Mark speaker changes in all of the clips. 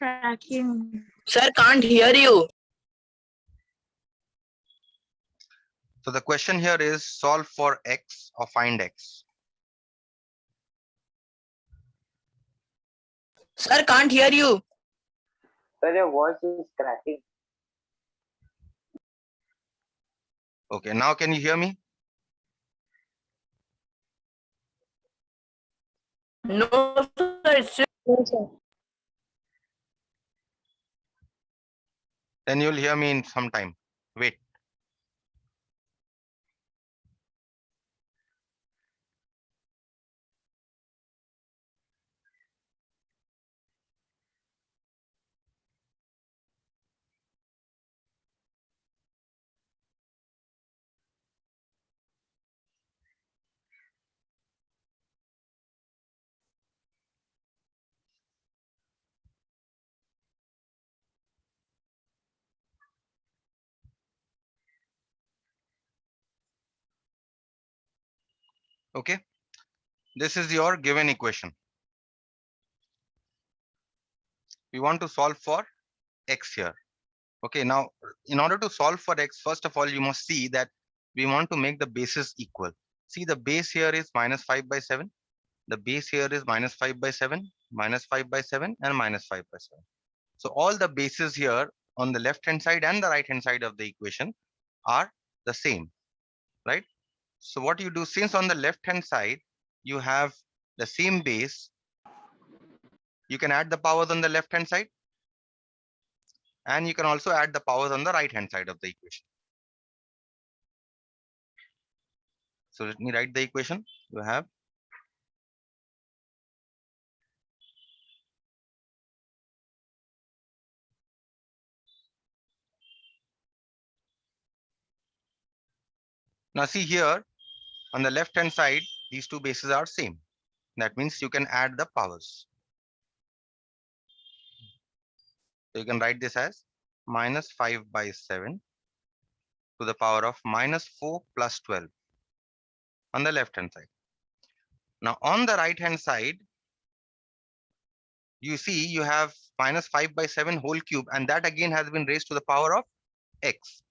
Speaker 1: Tracking.
Speaker 2: Sir, can't hear you.
Speaker 3: So the question here is solve for x or find x.
Speaker 2: Sir, can't hear you.
Speaker 4: Sir, your voice is cracking.
Speaker 3: Okay, now can you hear me?
Speaker 2: No, sir, it's still
Speaker 1: No, sir.
Speaker 3: Then you'll hear me in some time. Wait. Okay. This is your given equation. We want to solve for x here. Okay, now in order to solve for x, first of all, you must see that we want to make the bases equal. See, the base here is minus 5 by 7. The base here is minus 5 by 7, minus 5 by 7, and minus 5 by 7. So all the bases here on the left hand side and the right hand side of the equation are the same, right? So what you do, since on the left hand side you have the same base, you can add the powers on the left hand side, and you can also add the powers on the right hand side of the equation. So let me write the equation. You have now see here on the left hand side, these two bases are same. That means you can add the powers. So you can write this as minus 5 by 7 to the power of minus 4 plus 12 on the left hand side. Now on the right hand side, you see you have minus 5 by 7 whole cube, and that again has been raised to the power of x.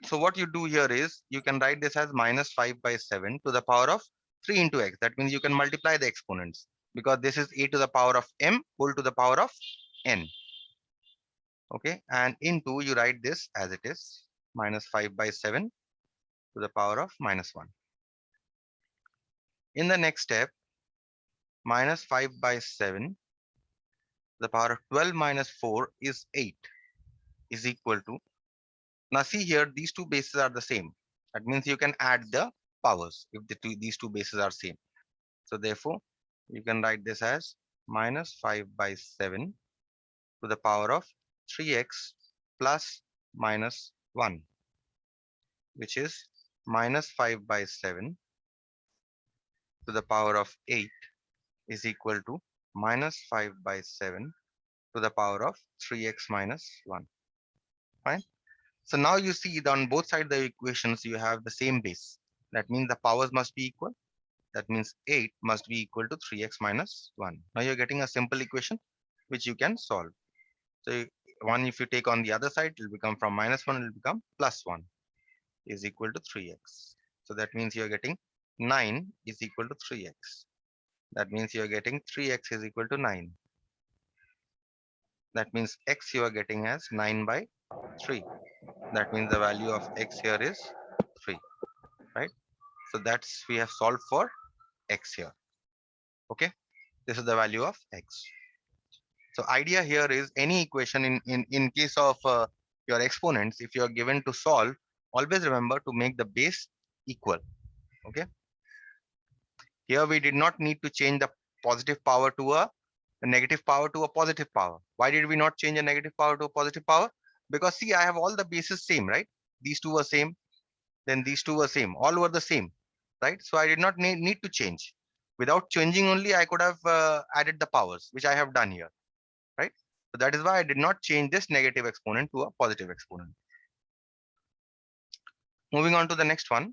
Speaker 3: So what you do here is you can write this as minus 5 by 7 to the power of 3 into x. That means you can multiply the exponents, because this is a to the power of m whole to the power of n. Okay, and into you write this as it is, minus 5 by 7 to the power of minus 1. In the next step, minus 5 by 7 to the power of 12 minus 4 is 8 is equal to, now see here, these two bases are the same. That means you can add the powers if these two bases are same. So therefore, you can write this as minus 5 by 7 to the power of 3x plus minus 1, which is minus 5 by 7 to the power of 8 is equal to minus 5 by 7 to the power of 3x minus 1. Fine. So now you see that on both sides of the equations, you have the same base. That means the powers must be equal. That means 8 must be equal to 3x minus 1. Now you're getting a simple equation which you can solve. So one, if you take on the other side, it will become from minus 1, it will become plus 1 is equal to 3x. So that means you're getting 9 is equal to 3x. That means you're getting 3x is equal to 9. That means x you are getting as 9 by 3. That means the value of x here is 3, right? So that's, we have solved for x here. Okay, this is the value of x. So idea here is any equation in case of your exponents, if you are given to solve, always remember to make the base equal. Okay, here we did not need to change the positive power to a negative power to a positive power. Why did we not change a negative power to a positive power? Because see, I have all the bases same, right? These two were same, then these two were same, all were the same, right? So I did not need to change. Without changing only, I could have added the powers, which I have done here, right? So that is why I did not change this negative exponent to a positive exponent. Moving on to the next one.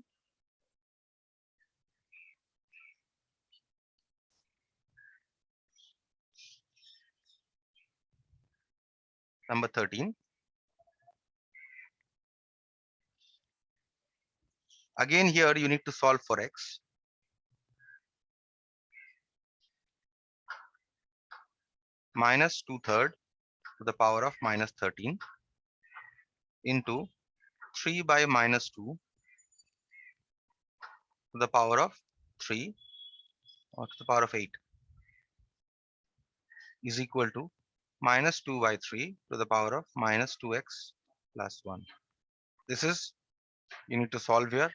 Speaker 3: number 13. Again, here you need to solve for x. Minus 2/3 to the power of minus 13 into 3 by minus 2 to the power of 3 or to the power of 8 is equal to minus 2 by 3 to the power of minus 2x plus 1. This is, you need to solve here.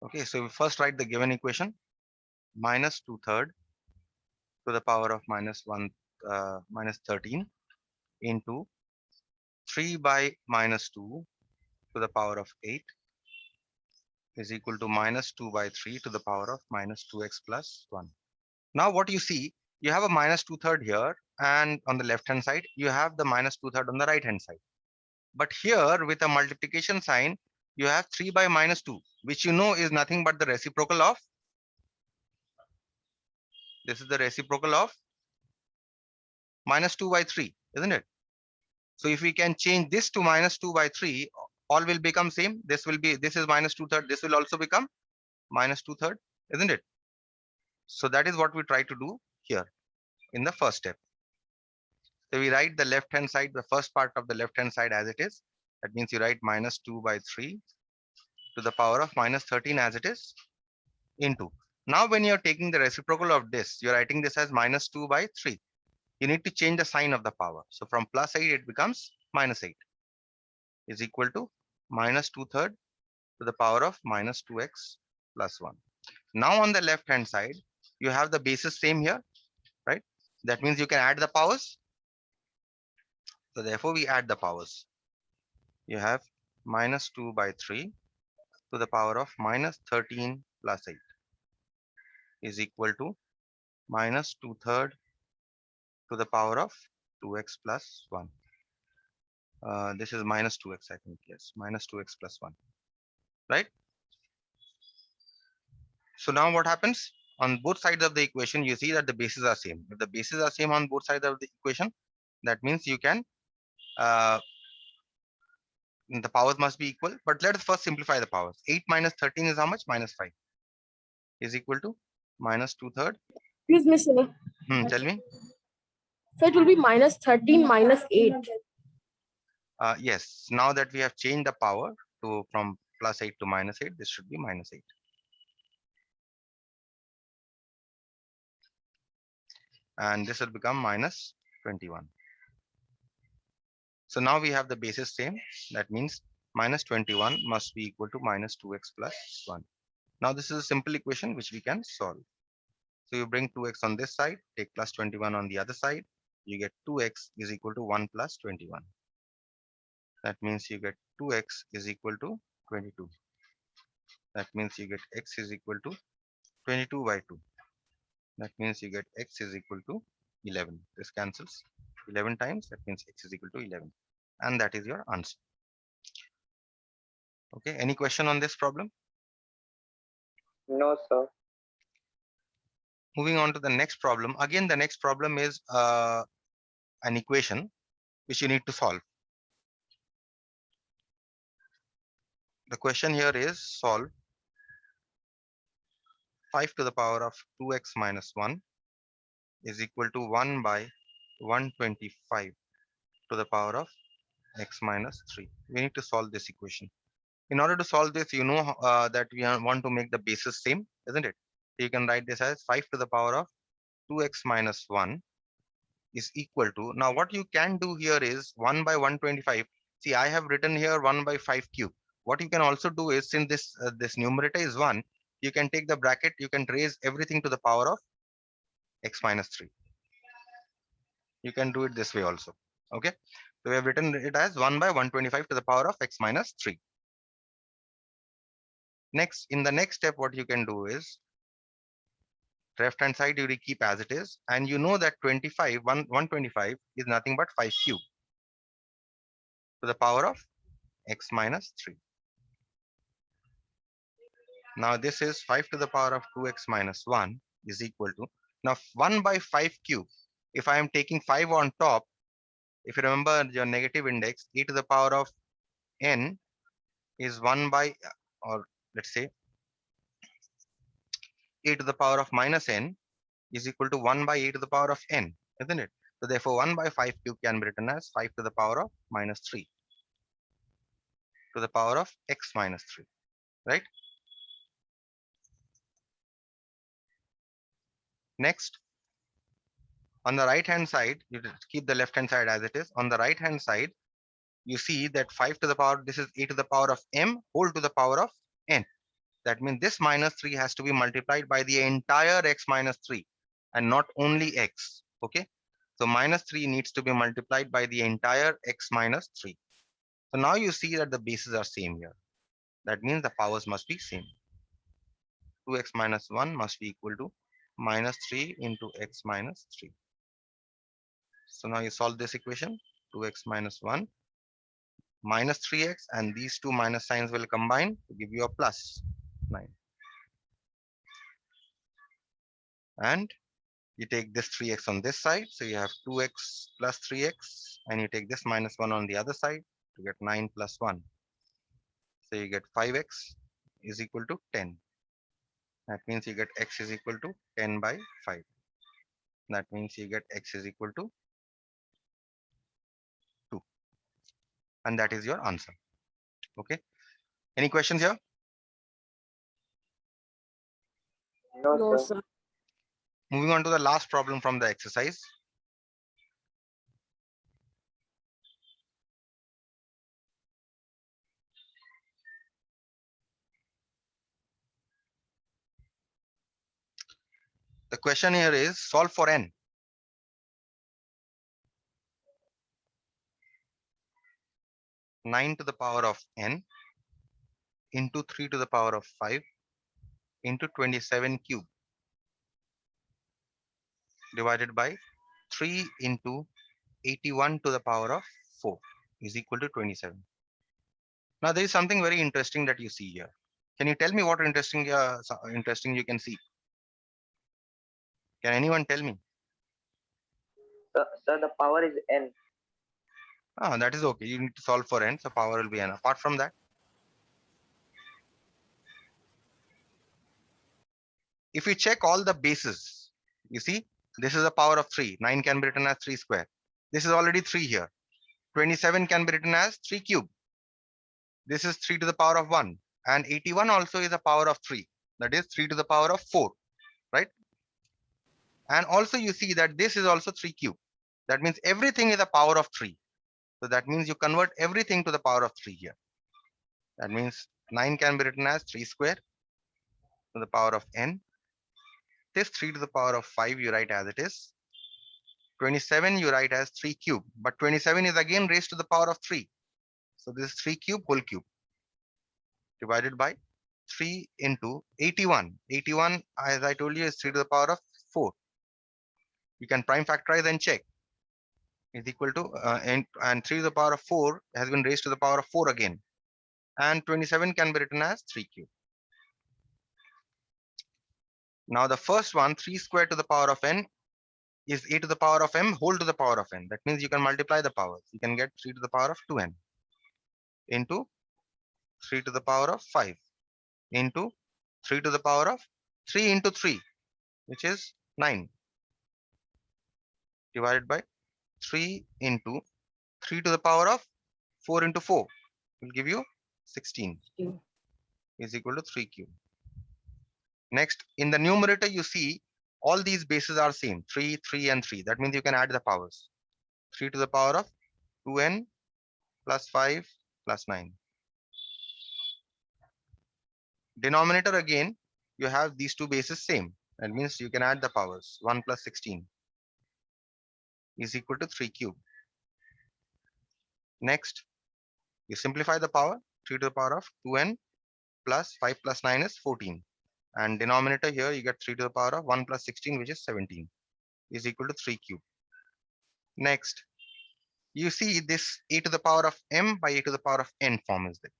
Speaker 3: Okay, so we first write the given equation. Minus 2/3 to the power of minus 1 minus 13 into 3 by minus 2 to the power of 8 is equal to minus 2 by 3 to the power of minus 2x plus 1. Now what you see, you have a minus 2/3 here, and on the left hand side you have the minus 2/3 on the right hand side. But here with a multiplication sign, you have 3 by minus 2, which you know is nothing but the reciprocal of, this is the reciprocal of minus 2 by 3, isn't it? So if we can change this to minus 2 by 3, all will become same. This will be, this is minus 2/3, this will also become minus 2/3, isn't it? So that is what we try to do here in the first step. So we write the left hand side, the first part of the left hand side as it is. That means you write minus 2 by 3 to the power of minus 13 as it is into. Now when you're taking the reciprocal of this, you're writing this as minus 2 by 3. You need to change the sign of the power. So from plus 8, it becomes minus 8 is equal to minus 2/3 to the power of minus 2x plus 1. Now on the left hand side, you have the bases same here, right? That means you can add the powers. So therefore we add the powers. You have minus 2 by 3 to the power of minus 13 plus 8 is equal to minus 2/3 to the power of 2x plus 1. This is minus 2x, I think, yes, minus 2x plus 1, right? So now what happens? On both sides of the equation, you see that the bases are same. If the bases are same on both sides of the equation, that means you can, the powers must be equal. But let us first simplify the powers. 8 minus 13 is how much? Minus 5 is equal to minus 2/3.
Speaker 1: Excuse me, sir.
Speaker 3: Tell me.
Speaker 1: So it will be minus 13 minus 8.
Speaker 3: Yes, now that we have changed the power to from plus 8 to minus 8, this should be minus 8. And this will become minus 21. So now we have the bases same. That means minus 21 must be equal to minus 2x plus 1. Now this is a simple equation which we can solve. So you bring 2x on this side, take plus 21 on the other side. You get 2x is equal to 1 plus 21. That means you get 2x is equal to 22. That means you get x is equal to 22 by 2. That means you get x is equal to 11. This cancels 11 times. That means x is equal to 11. And that is your answer. Okay, any question on this problem?
Speaker 4: No, sir.
Speaker 3: Moving on to the next problem. Again, the next problem is an equation which you need to solve. The question here is solve 5 to the power of 2x minus 1 is equal to 1 by 125 to the power of x minus 3. We need to solve this equation. In order to solve this, you know that we want to make the bases same, isn't it? You can write this as 5 to the power of 2x minus 1 is equal to, now what you can do here is 1 by 125. See, I have written here 1 by 5 cube. What you can also do is, since this numerator is 1, you can take the bracket, you can raise everything to the power of x minus 3. You can do it this way also. Okay, so we have written it as 1 by 125 to the power of x minus 3. Next, in the next step, what you can do is left hand side you will keep as it is, and you know that 125 is nothing but 5 cube to the power of x minus 3. Now this is 5 to the power of 2x minus 1 is equal to, now 1 by 5 cube. If I am taking 5 on top, If you remember your negative index, e to the power of n is 1 by, or let's say e to the power of minus n is equal to 1 by e to the power of n, isn't it? So therefore 1 by 5 cube can be written as 5 to the power of minus 3 to the power of x minus 3, right? Next, on the right hand side, you just keep the left hand side as it is. On the right hand side, you see that 5 to the power, this is e to the power of m whole to the power of n. That means this minus 3 has to be multiplied by the entire x minus 3 and not only x. Okay. So minus 3 needs to be multiplied by the entire x minus 3. So now you see that the bases are same here. That means the powers must be same. 2x minus 1 must be equal to minus 3 into x minus 3. So now you solve this equation, 2x minus 1 minus 3x, and these two minus signs will combine to give you a plus 9. And you take this 3x on this side, so you have 2x plus 3x, and you take this minus 1 on the other side to get 9 plus 1. So you get 5x is equal to 10. That means you get x is equal to 10 by 5. That means you get x is equal to 2. And that is your answer. Okay. Any questions here?
Speaker 4: No,
Speaker 1: No,
Speaker 4: sir.
Speaker 1: sir.
Speaker 3: Moving on to the last problem from the exercise. The question here is solve for n. 9 to the power of n into 3 to the power of 5 into 27 cube divided by 3 into 81 to the power of 4 is equal to 27. Now there is something very interesting that you see here. Can you tell me what interesting you can see? Can anyone tell me?
Speaker 4: Sir, the power is n.
Speaker 3: Ah, that is okay. You need to solve for n, so power will be n. Apart from that, if you check all the bases, you see this is a power of 3. 9 can be written as 3 square. This is already 3 here. 27 can be written as 3 cube. This is 3 to the power of 1. And 81 also is a power of 3. That is 3 to the power of 4, right? And also you see that this is also 3 cube. That means everything is a power of 3. So that means you convert everything to the power of 3 here. That means 9 can be written as 3 square to the power of n. This 3 to the power of 5 you write as it is. 27 you write as 3 cube. But 27 is again raised to the power of 3. So this is 3 cube whole cube divided by 3 into 81. 81, as I told you, is 3 to the power of 4. You can prime factorize and check. Is equal to, and 3 to the power of 4 has been raised to the power of 4 again. And 27 can be written as 3 cube. Now the first one, 3 squared to the power of n, is a to the power of m whole to the power of n. That means you can multiply the powers. You can get 3 to the power of 2n into 3 to the power of 5 into 3 to the power of 3 into 3, which is 9, divided by 3 into 3 to the power of 4 into 4 will give you 16 is equal to 3 cube. Next, in the numerator, you see all these bases are same, 3, 3, and 3. That means you can add the powers. 3 to the power of 2n plus 5 plus 9. Denominator again, you have these two bases same. That means you can add the powers. 1 plus 16 is equal to 3 cube. Next, you simplify the power. 3 to the power of 2n plus 5 plus 9 is 14. And denominator here, you get 3 to the power of 1 plus 16, which is 17, is equal to 3 cube. Next, you see this a to the power of m by a to the power of n form is there.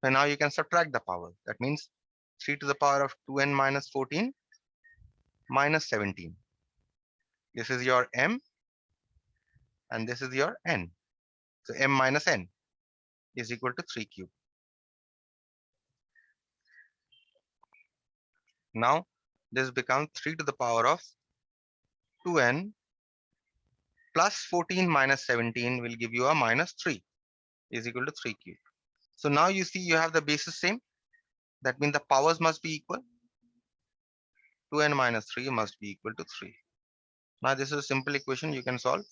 Speaker 3: So now you can subtract the power. That means 3 to the power of 2n minus 14 minus 17. This is your m. and this is your n. So m minus n is equal to 3 cube. Now this becomes 3 to the power of 2n plus 14 minus 17 will give you a minus 3 is equal to 3 cube. So now you see you have the bases same. That means the powers must be equal. 2n minus 3 must be equal to 3. Now this is a simple equation you can solve.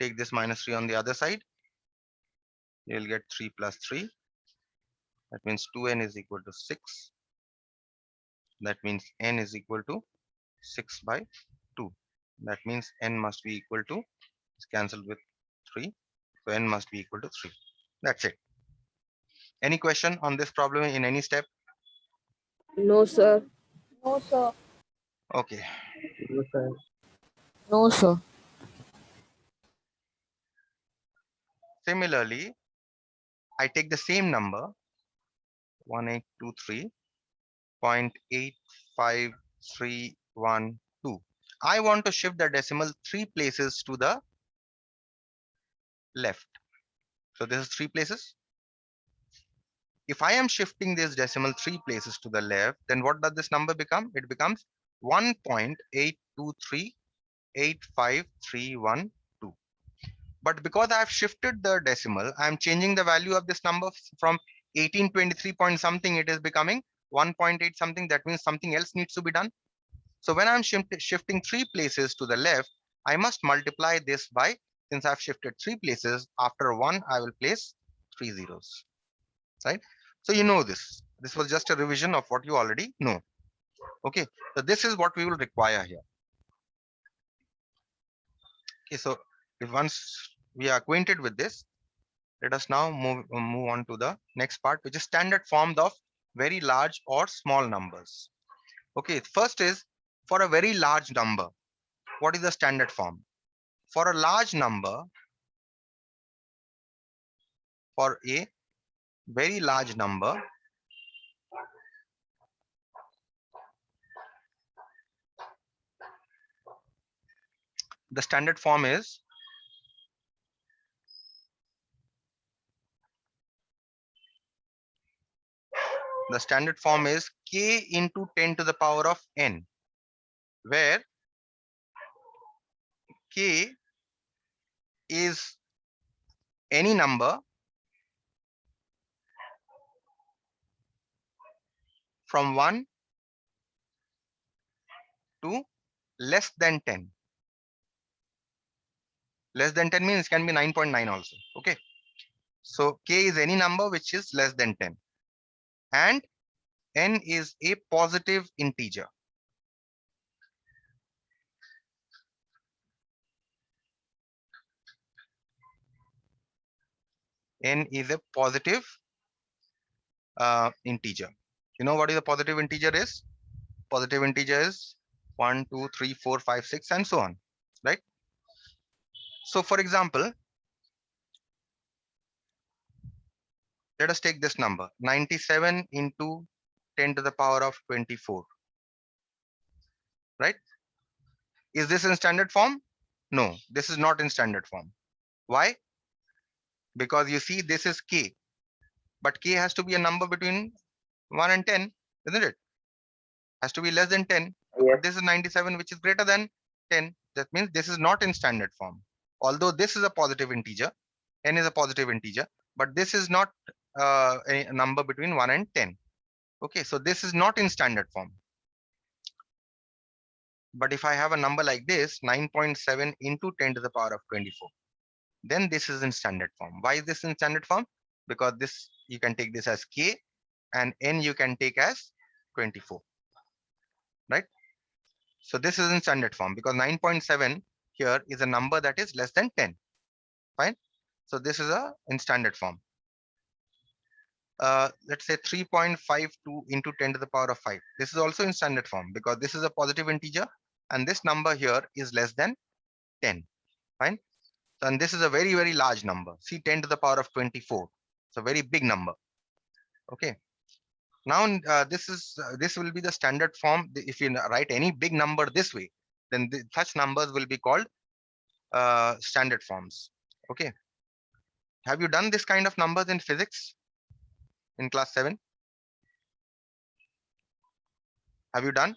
Speaker 3: Take this minus 3 on the other side. You will get 3 plus 3. That means 2n is equal to 6. That means n is equal to 6 by 2. That means n must be equal to, it's cancelled with 3. So n must be equal to 3. That's it. Any question on this problem in any step?
Speaker 1: No, sir.
Speaker 5: No, sir.
Speaker 3: Okay.
Speaker 4: No, sir.
Speaker 5: No, sir.
Speaker 3: Similarly, I take the same number 1823.85312. I want to shift the decimal 3 places to the left. So this is 3 places. If I am shifting this decimal 3 places to the left, then what does this number become? It becomes 1.823.85312. But because I have shifted the decimal, I am changing the value of this number from 1823 point something, it is becoming 1.8 something. That means something else needs to be done. So when I'm shifting 3 places to the left, I must multiply this by, since I've shifted 3 places, after 1, I will place 3 zeros, right? So you know this. This was just a revision of what you already know. Okay, so this is what we will require here. Okay, so if once we are acquainted with this, let us now move on to the next part, which is standard forms of very large or small numbers. Okay, first is for a very large number. What is the standard form? For a large number, for a very large number, the standard form is k into 10 to the power of n, where k is any number from 1 to less than 10. Less than 10 means it can be 9.9 also. Okay, so k is any number which is less than 10, and n is a positive integer. N is a positive integer. You know what is a positive integer is? Positive integer is 1, 2, 3, 4, 5, 6, and so on, right? So for example, let us take this number 97 into 10 to the power of 24, right? Is this in standard form? No, this is not in standard form. Why? Because you see this is k, but k has to be a number between 1 and 10, isn't it? Has to be less than 10.
Speaker 4: Yes.
Speaker 3: But this is 97, which is greater than 10. That means this is not in standard form. Although this is a positive integer, n is a positive integer, but this is not a number between 1 and 10. Okay, so this is not in standard form. But if I have a number like this, 9.7 into 10 to the power of 24, then this is in standard form. Why is this in standard form? Because this, you can take this as k, and n you can take as 24, right? So this is in standard form because 9.7 here is a number that is less than 10. Fine. So this is in standard form. Let's say 3.52 into 10 to the power of 5. This is also in standard form because this is a positive integer and this number here is less than 10. Fine. So, and this is a very, very large number. See, 10 to the power of 24. It's a very big number. Okay. Now this will be the standard form. If you write any big number this way, then such numbers will be called standard forms. Okay. Have you done this kind of numbers in physics in class 7? Have you done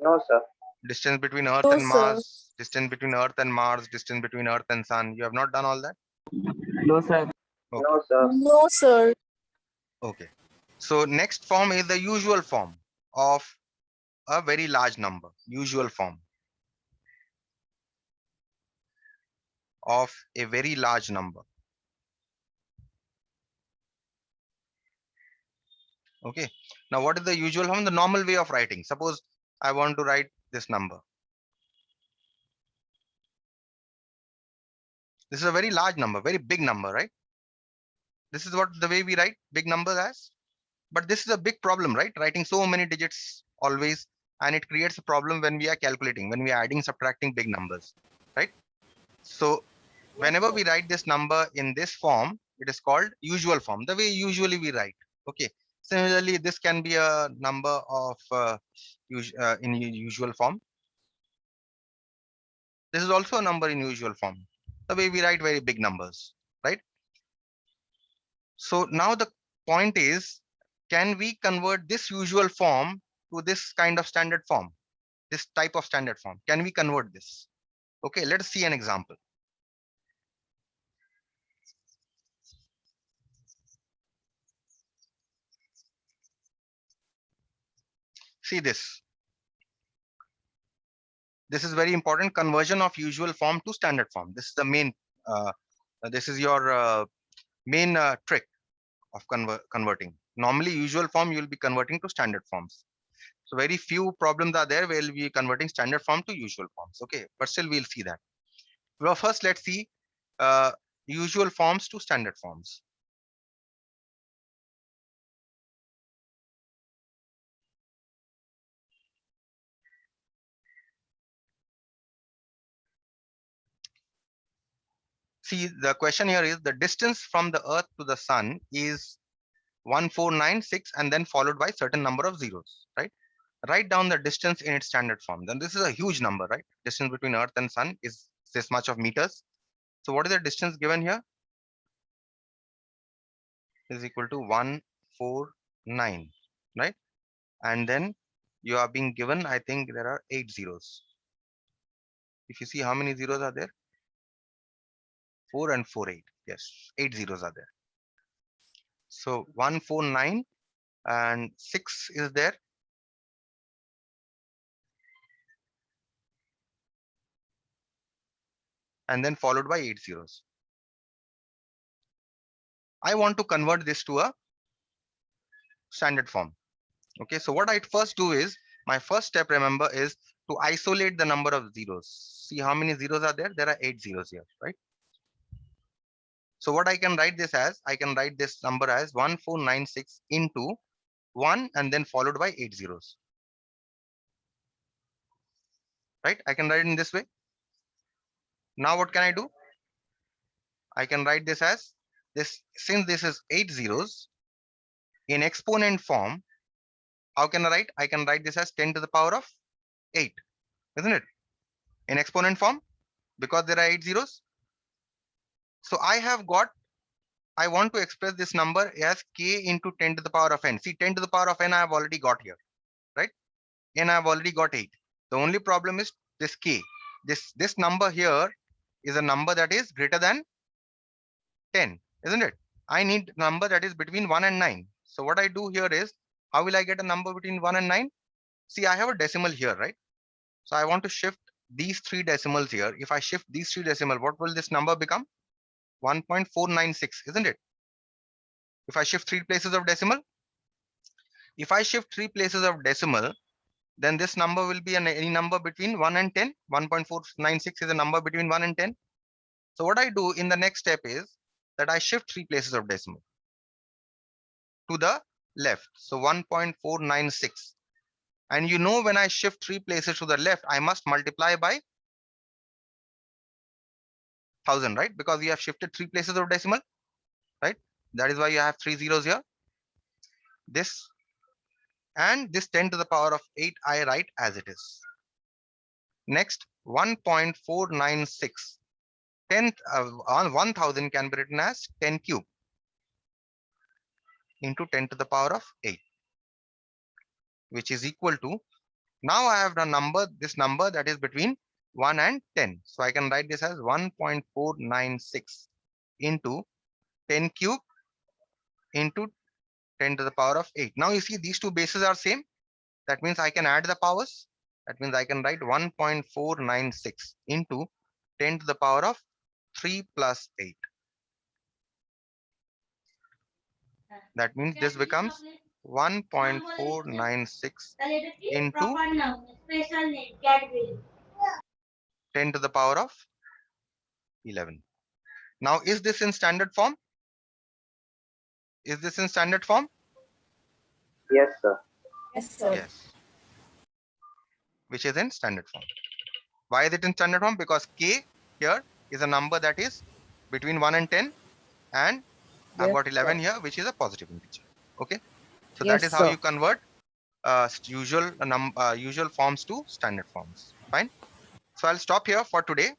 Speaker 4: No, sir.
Speaker 3: distance between Earth
Speaker 1: No,
Speaker 3: and
Speaker 1: sir.
Speaker 3: Mars, distance between Earth and Mars, distance between Earth and Sun? You have not done all that?
Speaker 6: No, sir.
Speaker 3: Okay.
Speaker 4: No, sir.
Speaker 1: No, sir.
Speaker 3: Okay. So next form is the usual form of a very large number. Usual form of a very large number. Okay. Now, what is the usual form? The normal way of writing. Suppose I want to write this number. This is a very large number, very big number, right? This is what the way we write big numbers as. But this is a big problem, right? Writing so many digits always, and it creates a problem when we are calculating, when we are adding, subtracting big numbers, right? So whenever we write this number in this form, it is called usual form, the way usually we write. Okay. Similarly, this can be a number of in usual form. This is also a number in usual form, the way we write very big numbers, right? So now the point is, can we convert this usual form to this kind of standard form, this type of standard form? Can we convert this? Okay, let's see an example. See this. This is very important, conversion of usual form to standard form. This is the main, this is your main trick of converting. Normally usual form you will be converting to standard forms. So very few problems are there where we'll be converting standard form to usual forms. Okay, but still we'll see that. Well, first let's see usual forms to standard forms. See, the question here is the distance from the Earth to the Sun is 1496 and then followed by certain number of zeros, right? Write down the distance in its standard form. Then this is a huge number, right? Distance between Earth and Sun is this much of meters. So what is the distance given here? Is equal to 149, right? And then you are being given, I think there are 8 zeros. If you see how many zeros are there? 4 and 4, 8. Yes, 8 zeros are there. So 149 and 6 is there. And then followed by 8 zeros. I want to convert this to a standard form. Okay, so what I first do is, my first step, remember, is to isolate the number of zeros. See how many zeros are there? There are 8 zeros here, right? So what I can write this as, I can write this number as 1496 into 1 and then followed by 8 zeros. Right? I can write it in this way. Now what can I do? I can write this as this, since this is 8 zeros in exponent form. How can I write? I can write this as 10 to the power of 8, isn't it? In exponent form, because there are 8 zeros. So I want to express this number as k into 10 to the power of n. See, 10 to the power of n I have already got here, right? N I have already got 8. The only problem is this k. This number here is a number that is greater than 10, isn't it? I need a number that is between 1 and 9. So what I do here is, how will I get a number between 1 and 9? See, I have a decimal here, right? So I want to shift these 3 decimals here. If I shift these 3 decimals, what will this number become? 1.496, isn't it? If I shift 3 places of decimal, if I shift 3 places of decimal, then this number will be any number between 1 and 10. 1.496 is a number between 1 and 10. So what I do in the next step is that I shift 3 places of decimal to the left. So 1.496. And you know, when I shift 3 places to the left, I must multiply by 1000, right? Because we have shifted 3 places of decimal, right? That is why you have 3 zeros here. This and this 10 to the power of 8 I write as it is. Next, 1.496. 10th on 1000 can be written as 10 cube into 10 to the power of 8, which is equal to, now I have this number that is between 1 and 10. So I can write this as 1.496 into 10 cube into 10 to the power of 8. Now you see these two bases are same. That means I can add the powers. That means I can write 1.496 into 10 to the power of 3 plus 8. That means this becomes 1.496 into 10 to the power of 11. Now, is this in standard form? Is this in standard form?
Speaker 4: Yes, sir.
Speaker 1: Yes, sir.
Speaker 3: Yes. Which is in standard form. Why is it in standard form? Because k here is a number that is between 1 and 10, and I've
Speaker 1: Yes,
Speaker 3: got 11
Speaker 1: sir.
Speaker 3: here, which is a positive integer. Okay. So
Speaker 1: Yes,
Speaker 3: that is how
Speaker 1: sir.
Speaker 3: you convert usual forms to standard forms. Fine. So I'll stop here for today.